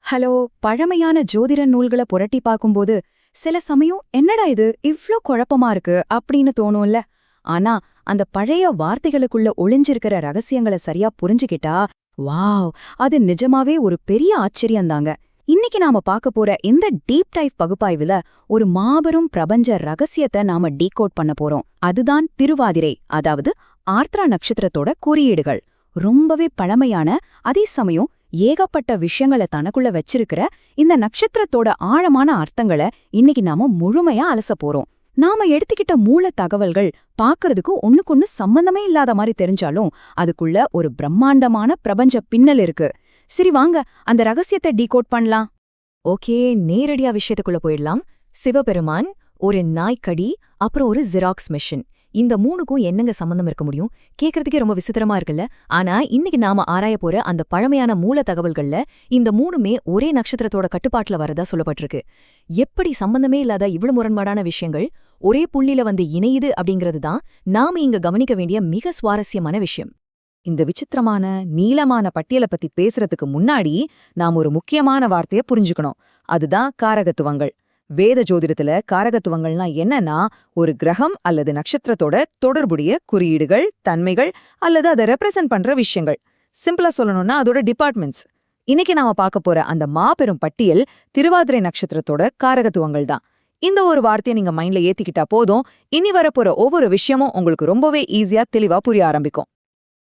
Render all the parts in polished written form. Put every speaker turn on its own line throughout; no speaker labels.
Hello. பழமையான ஜோதிட நூல்களை புரட்டி பார்க்கும்போது சில சமயம் என்னடா இது இவ்ளோ குழப்பமா இருக்கு அப்படின்னு தோணும்ல. ஆனா அந்த பழைய வார்த்தைகளுக்குள்ள ஒளிஞ்சிருக்கிற ரகசியங்களை சரியா புரிஞ்சுக்கிட்டா வாவ், அது நிஜமாவே ஒரு பெரிய ஆச்சரியம்தாங்க. இன்னைக்கு நாம பார்க்க போற இந்த டீப் டைவ் பகுப்பாய்வுல ஒரு மாபெரும் பிரபஞ்ச ரகசியத்தை நாம டீகோட் பண்ண போறோம். அதுதான் திருவாதிரை, அதாவது ஆர்த்ரா நட்சத்திரத்தோட குறியீடுகள். ரொம்பவே பழமையான, அதே சமயம் ஏகப்பட்ட விஷயங்களை தனக்குள்ள வச்சிருக்கிற இந்த நட்சத்திரத்தோட ஆழமான அர்த்தங்களை இன்னைக்கு நாம முழுமையா அலச போறோம். நாம எடுத்துக்கிட்ட மூல தகவல்கள் பாக்குறதுக்கு ஒண்ணுக்கொன்னு சம்பந்தமே இல்லாத மாதிரி தெரிஞ்சாலும் அதுக்குள்ள ஒரு பிரம்மாண்டமான பிரபஞ்ச பின்னல் இருக்கு. சரி வாங்க அந்த ரகசியத்தை டீகோட் பண்ணலாம்.
ஓகே, நேரடியா விஷயத்துக்குள்ள போயிடலாம். சிவபெருமான், ஒரு நாய்க்கடி, அப்புறம் ஒரு ஜெராக்ஸ் மெஷின். இந்த மூணுக்கும் என்னங்க சம்பந்தம் இருக்க முடியும்? கேட்கறதுக்கே ரொம்ப விசித்திரமா இருக்குல்ல. ஆனா இன்னைக்கு நாம ஆராய போற அந்த பழமையான மூல தகவல்கள்ல இந்த மூணுமே ஒரே நட்சத்திரத்தோட கட்டுப்பாட்டுல வரதா சொல்லப்பட்டிருக்கு. எப்படி சம்பந்தமே இல்லாத இவ்வளவு முரண்பாடான விஷயங்கள் ஒரே புள்ளில வந்து இணையுது அப்படிங்கிறது தான் நாம இங்க கவனிக்க வேண்டிய மிக சுவாரஸ்யமான விஷயம்.
இந்த விசித்திரமான நீளமான பட்டியலை பத்தி பேசுறதுக்கு முன்னாடி நாம் ஒரு முக்கியமான வார்த்தைய புரிஞ்சுக்கணும். அதுதான் காரகத்துவங்கள். வேத ஜோதிடத்துல காரகத்துவங்கள்னா என்னன்னா, ஒரு கிரகம் அல்லது நட்சத்திரத்தோட தொடர்புடைய குறியீடுகள், தன்மைகள் அல்லது அதை ரெப்ரசென்ட் பண்ற விஷயங்கள். சிம்பிளா சொல்லணும்னா அதோட டிபார்ட்மெண்ட்ஸ். இன்னைக்கு நாம பார்க்க போற அந்த மாபெரும் பட்டியல் திருவாதிரை நட்சத்திரத்தோட காரகத்துவங்கள் தான். இந்த ஒரு வார்த்தையை நீங்க மைண்ட்ல ஏத்திக்கிட்டா போதும், இனி வரப்போற ஒவ்வொரு விஷயமும் உங்களுக்கு ரொம்பவே ஈஸியா தெளிவா புரிய ஆரம்பிக்கும்.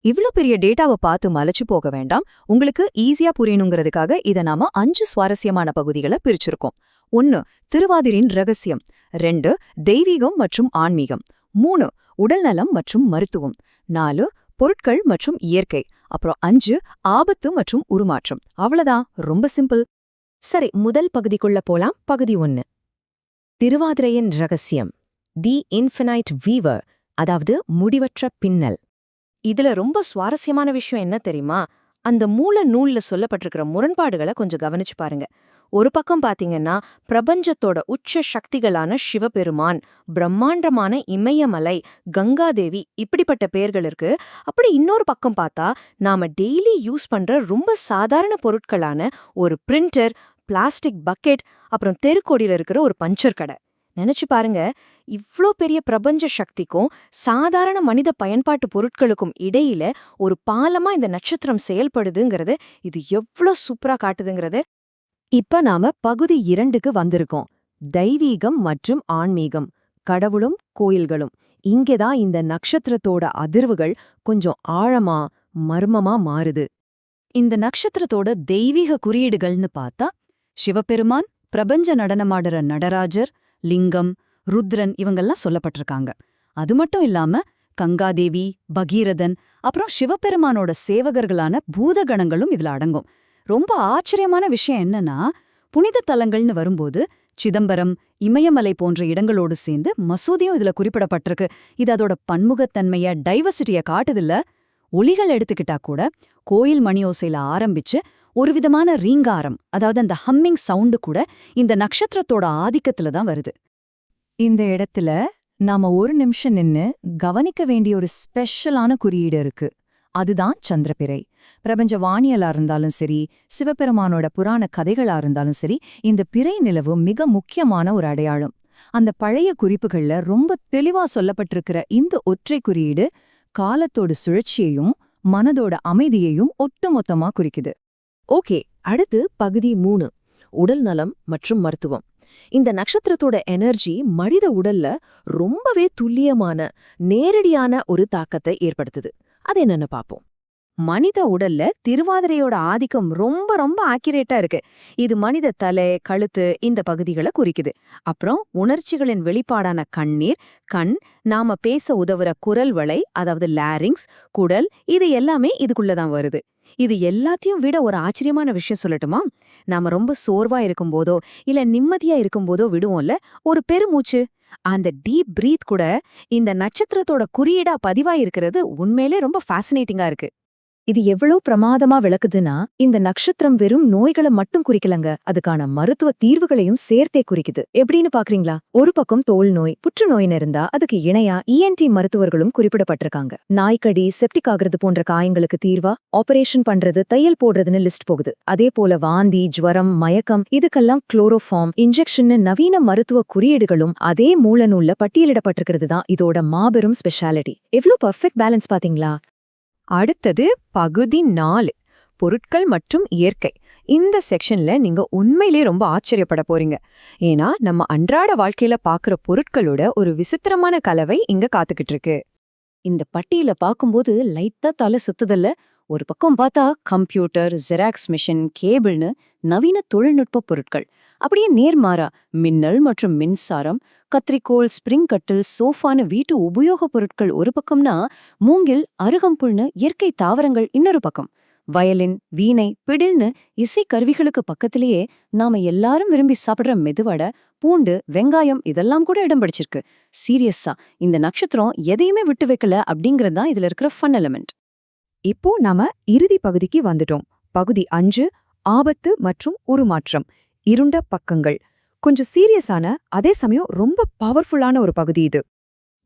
இவ்ளோ பெரிய டேட்டாவை பார்த்து மலைச்சு போக வேண்டாம். உங்களுக்கு ஈஸியா புரியணுங்கிறதுக்காக இதை நாம 5 சுவாரஸ்யமான பகுதிகளை பிரிச்சிருக்கோம். 1. திருவாதிரின் ரகசியம். 2. தெய்வீகம் மற்றும் ஆன்மீகம். 3. உடல்நலம் மற்றும் மருத்துவம். 4. பொருட்கள் மற்றும் இயற்கை. அப்புறம் 5. ஆபத்து மற்றும் உருமாற்றம். அவ்வளவுதான், ரொம்ப சிம்பிள்.
சரி, முதல் பகுதிக்குள்ள போலாம். பகுதி 1. திருவாதிரையின் ரகசியம். தி இன்ஃபினைட் வீவர், அதாவது முடிவற்ற பின்னல்.
இதுல ரொம்ப சுவாரஸ்யமான விஷயம் என்ன தெரியுமா? அந்த மூல நூல்ல சொல்லப்பட்டிருக்கிற முரண்பாடுகளை கொஞ்சம் கவனிச்சு பாருங்க. ஒரு பக்கம் பாத்தீங்கன்னா பிரபஞ்சத்தோட உச்ச சக்திகளான சிவபெருமான், பிரம்மாண்டமான இமயமலை, கங்காதேவி, இப்படிப்பட்ட பெயர்கள் இருக்கு. அப்படி இன்னொரு பக்கம் பார்த்தா நாம டெய்லி யூஸ் பண்ற ரொம்ப சாதாரண பொருட்களான ஒரு பிரிண்டர், பிளாஸ்டிக் பக்கெட், அப்புறம் தெருக்கோடியில இருக்கிற ஒரு பஞ்சர் கடை. நினைச்சு பாருங்க, இவ்ளோ பெரிய பிரபஞ்ச சக்திக்கும் சாதாரண மனித பயன்பாட்டு பொருட்களுக்கும் இடையில ஒரு பாலமா இந்த நட்சத்திரம் செயல்படுதுங்கிறது இது எவ்ளோ சூப்பரா காட்டுதுங்கிறது.
இப்ப நாம பகுதி 2க்கு வந்திருக்கோம். தெய்வீகம் மற்றும் ஆன்மீகம், கடவுளும் கோயில்களும். இங்கேதான் இந்த நட்சத்திரத்தோட அதிர்வுகள் கொஞ்சம் ஆழமா, மர்மமா மாறுது.
இந்த நட்சத்திரத்தோட தெய்வீக குறியீடுகள்னு பார்த்தா சிவபெருமான், பிரபஞ்ச நடனமாடுற நடராஜர், லிங்கம், ருத்ரன் இவங்கெல்லாம் சொல்லப்பட்டிருக்காங்க. அது மட்டும் இல்லாம கங்காதேவி, பகீரதன், அப்புறம் சிவபெருமானோட சேவகர்களான பூதகணங்களும் இதுல அடங்கும். ரொம்ப ஆச்சரியமான விஷயம் என்னன்னா, புனித தலங்கள்னு வரும்போது சிதம்பரம், இமயமலை போன்ற இடங்களோடு சேர்ந்து மசூதியும் இதுல குறிப்பிடப்பட்டிருக்கு. இது அதோட பன்முகத்தன்மைய, டைவர்சிட்டிய காட்டுதில்ல. ஒலிகள் எடுத்துக்கிட்டா கூட கோயில் மணியோசையில ஆரம்பிச்சு ஒரு விதமான ரீங்காரம், அதாவது அந்த ஹம்மிங் சவுண்டு கூட இந்த நட்சத்திரத்தோட ஆதிக்கத்துல தான் வருது. இந்த இடத்துல நாம ஒரு நிமிஷம் நின்னு கவனிக்க வேண்டிய ஒரு ஸ்பெஷலான குறியீடு இருக்கு. அதுதான் சந்திரபிறை. பிரபஞ்ச வானியலா இருந்தாலும் சரி, சிவபெருமானோட புராண கதைகளா இருந்தாலும் சரி, இந்த பிறை நிலவு மிக முக்கியமான ஒரு அடையாளம். அந்த பழைய குறிப்புகள்ல ரொம்ப தெளிவா சொல்லப்பட்டிருக்கிற இந்த ஒற்றை குறியீடு காலத்தோட சுழற்சியையும் மனதோட அமைதியையும் ஒட்டுமொத்தமா குறிக்குது.
ஓகே, அடுத்து பகுதி 3. உடல் நலம் மற்றும் மருத்துவம். இந்த நட்சத்திரத்தோட எனர்ஜி மனித உடல்ல ரொம்பவே துல்லியமான, நேரடியான ஒரு தாக்கத்தை ஏற்படுத்துது. அது என்னன்னு பாப்போம்.
மனித உடல்ல திருவாதிரையோட ஆதிக்கம் ரொம்ப ரொம்ப ஆக்கிரேட்டா இருக்கு. இது மனித தலை, கழுத்து இந்த பகுதிகளை குறிக்குது. அப்புறம் உணர்ச்சிகளின் வெளிப்பாடான கண்ணீர், கண், நாம பேச உதவுற குரல் வளை, அதாவது லாரிங்ஸ், குடல், இது எல்லாமே இதுக்குள்ளதான் வருது. இது எல்லாத்தையும் விட ஒரு ஆச்சரியமான விஷயம் சொல்லட்டுமா? நாம ரொம்ப சோர்வா இருக்கும்போதோ இல்ல நிம்மதியா இருக்கும்போதோ விடுவோம்ல ஒரு பெருமூச்சு, அந்த டீப் பிரீத் கூட இந்த நட்சத்திரத்தோட குறியீடா பதிவாயிருக்கிறது உண்மையிலே ரொம்ப ஃபேசினேட்டிங்கா இருக்கு.
இது எவ்வளவு பிரமாதமா விளக்குதுன்னா இந்த நட்சத்திரம் வெறும் நோய்களை மட்டும் குறிக்கலங்க, அதுக்கான மருத்துவ தீர்வுகளையும் சேர்த்தே குறிக்குது. எப்படின்னு பாக்குறீங்களா? ஒரு பக்கம் தோல் நோய், புற்றுநோயின்னு இருந்தா அதுக்கு இணையா இஎன்டி மருத்துவர்களும் குறிப்பிடப்பட்டிருக்காங்க. நாய்க்கடி, செப்டிக் ஆகுறது போன்ற காயங்களுக்கு தீர்வா ஆபரேஷன் பண்றது, தையல் போடுறதுன்னு லிஸ்ட் போகுது. அதே போல வாந்தி, ஜுவரம், மயக்கம் இதுக்கெல்லாம் குளோரோஃபார்ம் இன்ஜெக்ஷன் நவீன மருத்துவ குறியீடுகளும் அதே மூலநூல்ல பட்டியலிடப்பட்டிருக்கிறது தான் இதோட மாபெரும் ஸ்பெஷாலிட்டி. எவ்வளவு பர்ஃபெக்ட் பேலன்ஸ் பாத்தீங்களா?
அடுத்தது பகுதி 4, பொருட்கள் மற்றும் இயற்கை. இந்த செக்ஷன்ல நீங்க உண்மையிலே ரொம்ப ஆச்சரியப்பட போறீங்க. ஏன்னா நம்ம அன்றாட வாழ்க்கையில பாக்குற பொருட்களோட ஒரு விசித்திரமான கலவை இங்க காத்துக்கிட்டு இருக்கு.
இந்த பட்டியல பாக்கும்போது லைட்டா தலை சுத்துதல்ல. ஒரு பக்கம் பார்த்தா கம்ப்யூட்டர், ஜெராக்ஸ் மிஷின், கேபிள்னு நவீன தொழில்நுட்ப பொருட்கள். அப்படியே நேர்மாறா மின்னல் மற்றும் மின்சாரம், கத்திரிக்கோள், ஸ்பிரிங் கட்டில், சோஃபான்னு வீட்டு உபயோகப் பொருட்கள் ஒரு பக்கம்னா, மூங்கில், அருகம்புல்னு இயற்கை தாவரங்கள் இன்னொரு பக்கம். வயலின், வீணை, பிடில்னு இசை கருவிகளுக்கு பக்கத்திலேயே நாம எல்லாரும் விரும்பி சாப்பிடுற மெதுவடை, பூண்டு, வெங்காயம் இதெல்லாம் கூட இடம் பிடிச்சிருக்கு. சீரியஸா இந்த நட்சத்திரம் எதையுமே விட்டு வைக்கல அப்படிங்கிறது தான் இதுல இருக்கிற ஃபன் எலிமெண்ட்.
இப்போ நாம இறுதி பகுதிக்கு வந்துட்டோம். பகுதி 5, ஆபத்து மற்றும் உருமாற்றம். இருண்ட பக்கங்கள். கொஞ்சம் சீரியஸான, அதே சமயம் ரொம்ப பவர்ஃபுல்லான ஒரு பகுதி இது.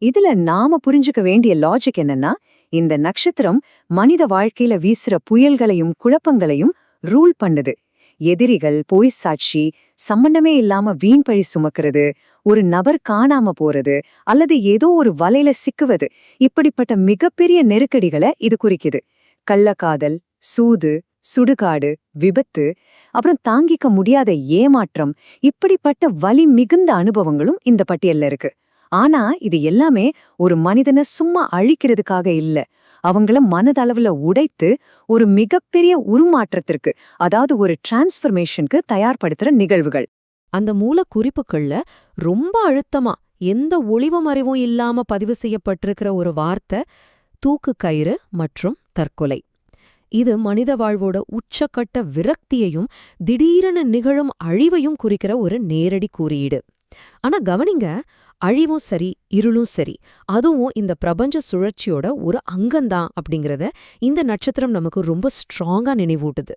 இதுல நாம புரிஞ்சுக்க வேண்டிய லாஜிக் என்னன்னா, இந்த நட்சத்திரம் மனித வாழ்க்கையில வீசுற புயல்களையும் குழப்பங்களையும் ரூல் பண்ணுது. எதிரிகள், பொய் சாட்சி, சம்பந்தமே இல்லாம வீண் பழி சுமக்கிறது, ஒரு நபர் காணாம போறது அல்லது ஏதோ ஒரு வலையில சிக்குவது, இப்படிப்பட்ட மிகப்பெரிய நெருக்கடிகளை இது குறிக்குது. கள்ளக்காதல், சூது, சுடுகாடு, விபத்து, அப்புறம் தாங்கிக்க முடியாத ஏமாற்றம், இப்படிப்பட்ட வலி மிகுந்த அனுபவங்களும் இந்த பட்டியல்ல இருக்கு. ஆனா இது எல்லாமே ஒரு மனிதனை சும்மா அழிக்கிறதுக்காக இல்ல, அவங்கள மனதளவுல உடைத்து ஒரு மிகப்பெரிய உருமாற்றத்திற்கு, அதாவது ஒரு டிரான்ஸ்ஃபர்மேஷனுக்கு தயார்படுத்துற நிகழ்வுகள்.
அந்த மூல குறிப்புகள்ல ரொம்ப அழுத்தமா எந்த ஒளிவு மறைவும் இல்லாம பதிவு செய்யப்பட்டிருக்கிற ஒரு வார்த்தை தூக்கு கயிறு மற்றும் தற்கொலை. இது மனித வாழ்வோட உச்சக்கட்ட விரக்தியையும் திடீரென நிகழும் அழிவையும் குறிக்கிற ஒரு நேரடி குறியீடு. ஆனா கவனிங்க, அழிவும் சரி, இருளும் சரி, அதுவும் இந்த பிரபஞ்ச சுழற்சியோட ஒரு அங்கம்தான் அப்படிங்கறத இந்த நட்சத்திரம் நமக்கு ரொம்ப ஸ்ட்ராங்கா நினைவூட்டுது.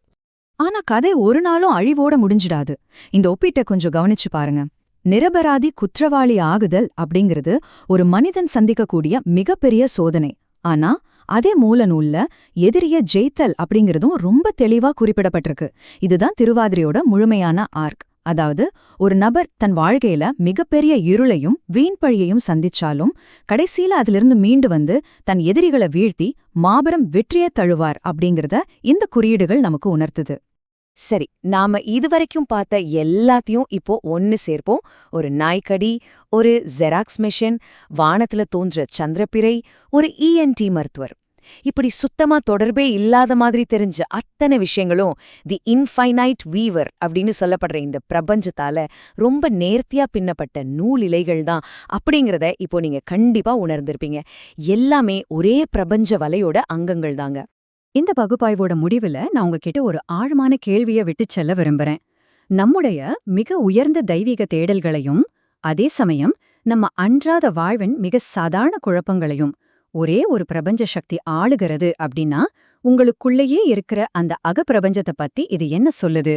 ஆனா கதை ஒரு நாளும் அழிவோட முடிஞ்சிடாது. இந்த ஒப்பீட்டை கொஞ்சம் கவனிச்சு பாருங்க. நிரபராதி குற்றவாளி ஆகுதல் அப்படிங்கிறது ஒரு மனிதன் சந்திக்கக்கூடிய மிகப்பெரிய சோதனை. ஆனா அதே மூலநூல்ல எதிரிய ஜெயித்தல் அப்படிங்கிறதும் ரொம்ப தெளிவா குறிப்பிடப்பட்டிருக்கு. இதுதான் திருவாதிரையோட முழுமையான ஆர்க். அதாவது ஒரு நபர் தன் வாழ்க்கையில மிகப்பெரிய இருளையும் வீண்பழியையும் சந்திச்சாலும் கடைசியில அதிலிருந்து மீண்டு வந்து தன் எதிரிகளை வீழ்த்தி மாபெரும் வெற்றியை தழுவார் அப்படிங்கிறத இந்த குறியீடுகள் நமக்கு உணர்த்துது.
சரி, நாம இதுவரைக்கும் பார்த்த எல்லாத்தையும் இப்போ ஒன்னு சேர்ப்போம். ஒரு நாய்க்கடி, ஒரு ஜெராக்ஸ் மிஷின், வானத்துல தோன்ற சந்திரப்பிறை, ஒரு இஎன்டி மருத்துவர், இப்படி சுத்தமா தொடர்பே இல்லாத மாதிரி தெரிஞ்ச அத்தனை விஷயங்களும் தி இன்ஃபைனைட் வீவர் அப்படின்னு சொல்லப்படுற இந்த பிரபஞ்சத்தால ரொம்ப நேர்த்தியா பின்னப்பட்ட நூல் இலைகள் தான் அப்படிங்கிறத இப்போ நீங்க கண்டிப்பா உணர்ந்திருப்பீங்க. எல்லாமே ஒரே பிரபஞ்ச வலையோட அங்கங்கள் தாங்க.
இந்த பகுப்பாய்வோட முடிவுல நான் உங்ககிட்ட ஒரு ஆழமான கேள்வியை விட்டுச் செல்ல விரும்புறேன். நம்முடைய மிக உயர்ந்த தெய்வீக தேடல்களையும் அதே சமயம் நம்ம அன்றாட வாழ்வின் மிக சாதாரண குழப்பங்களையும் ஒரே ஒரு பிரபஞ்ச சக்தி ஆளுகிறது அப்படின்னா, உங்களுக்குள்ளேயே இருக்கிற அந்த அகப்பிரபஞ்சத்தை பத்தி இது என்ன சொல்லுது?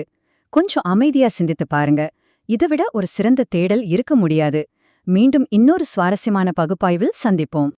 கொஞ்சம் அமைதியா சிந்தித்து பாருங்க. இதைவிட ஒரு சிறந்த தேடல் இருக்க முடியாது. மீண்டும் இன்னொரு சுவாரஸ்யமான பகுப்பாய்வில் சந்திப்போம்.